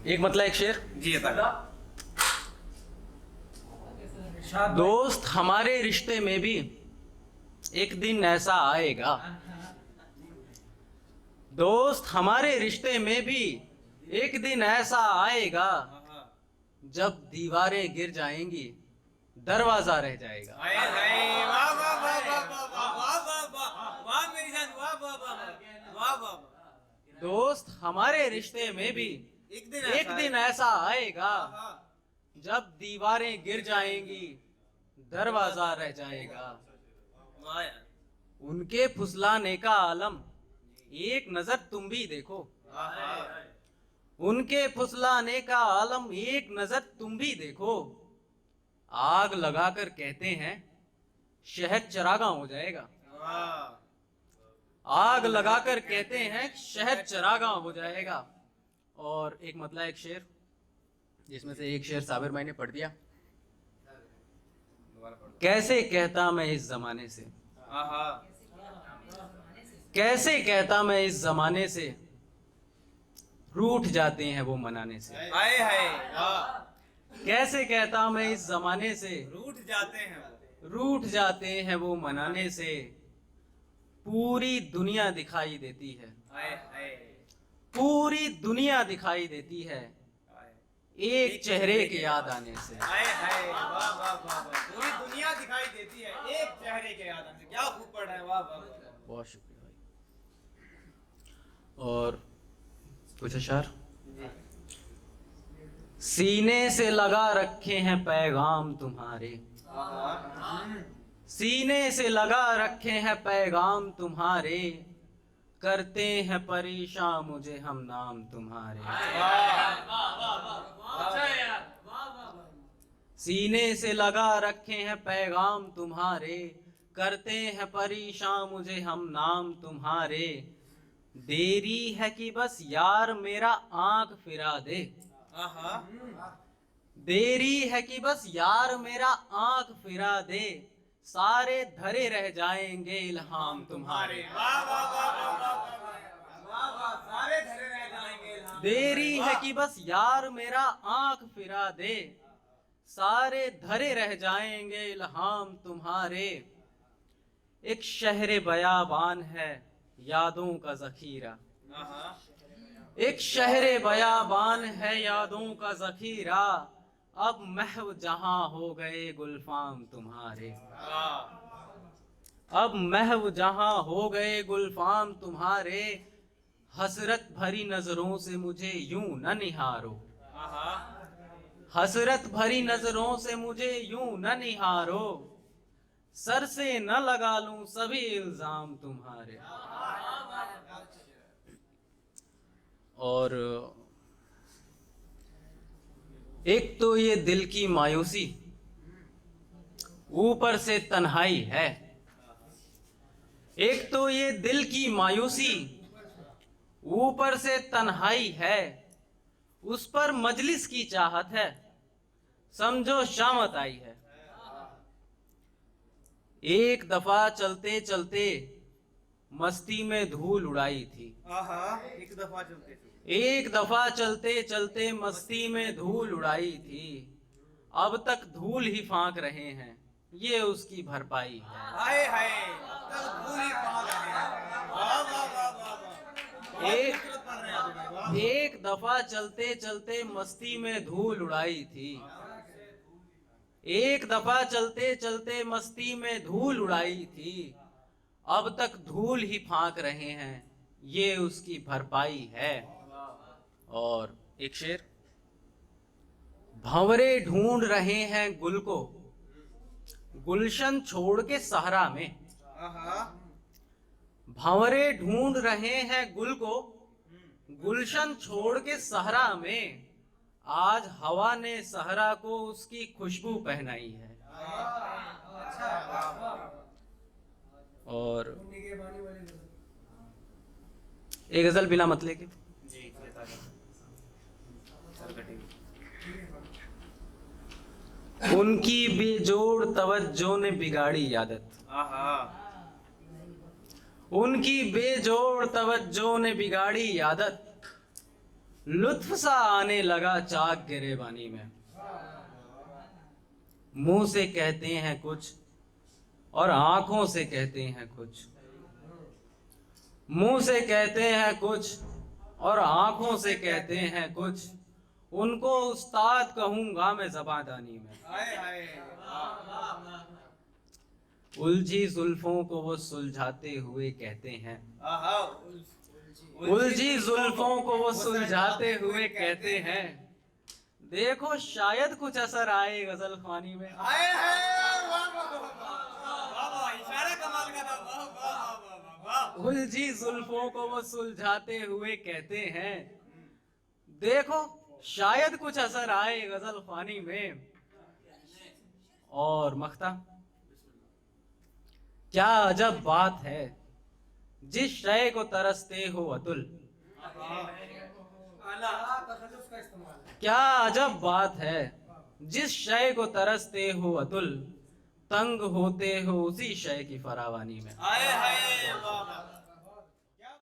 एक मतलब एक शेर। जी दोस्त हमारे रिश्ते में भी एक दिन ऐसा आएगा, दोस्त हमारे रिश्ते में भी एक दिन ऐसा आएगा, जब दीवारें गिर जाएंगी दरवाजा रह जाएगा। वाह वाह वाह वाह वाह वाह वाह वाह वाह मेरी जान, वाह वाह वाह वाह वाह। दोस्त हमारे रिश्ते में भी एक दिन ऐसा आएगा, जब दीवारें गिर जाएंगी दरवाजा रह जाएगा। उनके फुसलाने का आलम एक नजर तुम भी देखो, उनके फुसलाने का आलम एक नजर तुम भी देखो। आग लगाकर कहते हैं शहर चरागां हो जाएगा, आग लगाकर कहते हैं शहर चरागां हो जाएगा। और एक मतलब एक शेर, जिसमें से एक शेर साबिर भाई ने पढ़ दिया। कैसे कहता मैं इस जमाने से, कैसे कहता मैं इस जमाने से, रूठ जाते हैं वो मनाने से। हाय हाय कैसे कहता मैं इस जमाने से, रूठ जाते हैं, रूठ जाते हैं वो मनाने से। पूरी दुनिया दिखाई देती है, हाय हाय पूरी दुनिया दिखाई देती है एक चेहरे के याद आने से। हाय हाय वाह वाह वाह वाह। पूरी दुनिया दिखाई देती है एक चेहरे के याद आने से। क्या खूब पढ़ रहे हैं, वाह वाह वाह। बहुत शुक्रिया भाई। और कुछ अशार। सीने से लगा रखे हैं पैगाम तुम्हारे, सीने से लगा रखे हैं पैगाम तुम्हारे, करते हैं परेशान मुझे हम नाम तुम्हारे। सीने से लगा रखे हैं पैगाम तुम्हारे, करते हैं परेशान मुझे हम नाम तुम्हारे। देरी है कि बस यार मेरा आंख फिरा दे, देरी है कि बस यार मेरा आंख फिरा दे, सारे धरे रह जाएंगे इल्हाम तुम्हारे। वाह वाह वाह वाह वाह वाह, सारे धरे रह जाएंगे इल्हाम। देरी है कि बस यार मेरा आंख फिरा दे, सारे धरे रह जाएंगे इल्हाम तुम्हारे। एक शहर बयाबान है यादों का जखीरा, एक शहर बयाबान है यादों का जखीरा, अब महव जहां हो गए गुलफाम तुम्हारे। अब महव जहां हो गए गुलफाम तुम्हारे, हसरत भरी नजरों से मुझे यूं न निहारो, हसरत भरी नजरों से मुझे यूं न निहारो, सर से न लगा लूं सभी इल्जाम तुम्हारे। और एक तो ये दिल की मायूसी, ऊपर से तन्हाई है। एक तो ये दिल की मायूसी, ऊपर से तन्हाई है, उस पर मजलिस की चाहत है, समझो शामत आई है। एक दफा चलते चलते मस्ती में धूल उड़ाई थी, एक दफा चलते एक दफा चलते चलते मस्ती में धूल उड़ाई थी, अब तक धूल ही फांक रहे हैं ये उसकी भरपाई है। हाय हाय अब तक धूल ही फांक रहे हैं। वाह वाह वाह वाह वाह। एक दफा चलते चलते मस्ती में धूल उड़ाई थी, एक दफा चलते चलते मस्ती में धूल उड़ाई थी, अब तक धूल ही फांक रहे हैं ये उसकी भरपाई है। और एक शेर। भंवरे ढूंढ रहे हैं गुल को गुलशन छोड़ के सहरा में, भंवरे ढूंढ रहे हैं गुल को गुलशन छोड़ के सहरा में, आज हवा ने सहरा को उसकी खुशबू पहनाई है। और एक गजल बिना मतले के। उनकी बेजोड़ तवज्जो ने बिगाड़ी आदत, उनकी बेजोड़ तवज्जो ने बिगाड़ी आदत, लुत्फ सा आने लगा चाक गिरेबानी में। मुंह से कहते हैं कुछ और आंखों से कहते हैं कुछ, मुंह से कहते हैं कुछ और आंखों से कहते हैं कुछ, उनको उस्ताद कहूंगा मैं ज़बादानी में। हाय हाय उलझी जुल्फों को वो सुलझाते हुए कहते हैं, आहा उलझी जुल्फों को वो सुलझाते हुए कहते हैं, देखो शायद कुछ असर आए गजल खानी में। हाय हाय वाह वाह वाह वाह इशारा कमाल का था वाह वाह वाह वाह वाह उलझी जुल्फों को वो सुलझाते हुए कहते हैं, देखो शायद कुछ असर आए गजल खानी में। और मख्ता, क्या अजब बात है जिस शय को तरसते हो अतुल, क्या अजब बात है जिस शय को तरसते हो अतुल, तंग होते हो उसी शय की फरावानी में। हाय हाय वाह वाह